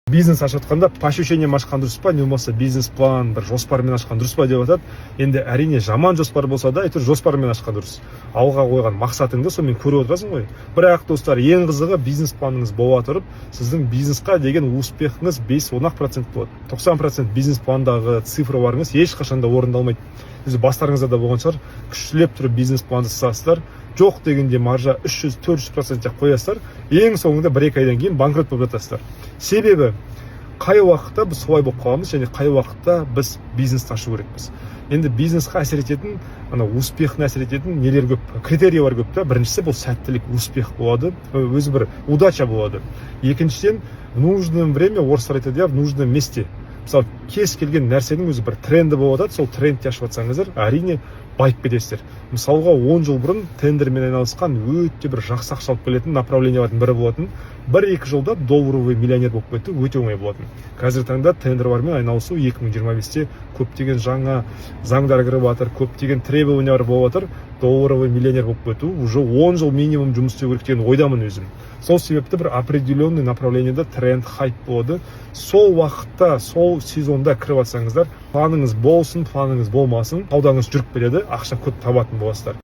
бизнес ашып жатқанда по ощущениям ашқан дұрыс па, не болмаса бизнес план бір жоспармен ашқан дұрыс па деп жатады. Енді әрине жаман жоспар болса да әйтеуір жоспармен ашқан дұрыс. Алға қойған мақсатыңды сонымен көріп отырасың ғой. Бірақ достар, ең қызығы бизнес планыңыз бола тұрып, сіздің бизнесқа деген успехіңіз 5-10% болады. 90% бизнес пландағы цифрларыңыз ешқашан да орындалмайды. Сіз бастарыңызда да болған шығар, күштілеп тұрып бизнес планды жасайсыздар, жоқ дегенде маржа 300-400% қоясыздар, ең соңында 1-2 айдан кейін банкрот болып жатасыздар. Себебі қай уақытта біз солай болып қаламыз және қай уақытта біз бизнесті ашу керекпіз. Енді бизнесқа әсер ететін, успехіне әсер ететін нелер көп, критериялар көп та. Біріншісі бұл сәттілік, успех болады, өзі бір удача болады. Екіншіден, в нужное время, орыстар айтады, в нужном месте. Мысалы, кез келген нәрсенің өзі бір тренді болады, сол трендте ашып жатсаңыздар, әрине байып кетесіздер. Мысалға 10 жыл бұрын тендермен айналысқан өте бір жақсы ақша алып келетін направлениялардың бірі болатын. 1-2 жылда долларовый миллионер болып кетті, өте оңай болатын. Қазіргі таңда тендерлермен айналысу 2025-те көптеген жаңа заңдар кіріп жатыр, көптеген требованиялар болып жатыр. Долларовый миллионер болып кету уже 10 жыл минимум жұмыс істеу керек деген ойдамын өзім. Сол себепті бір определенный направлениеде тренд, хайп болады. Сол уақытта, сол сезонда кіріп жатсаңыздар, планыңыз болсын, планыңыз болмасын, саудаңыз жүріп келеді, ақша көп табатын боласыздар.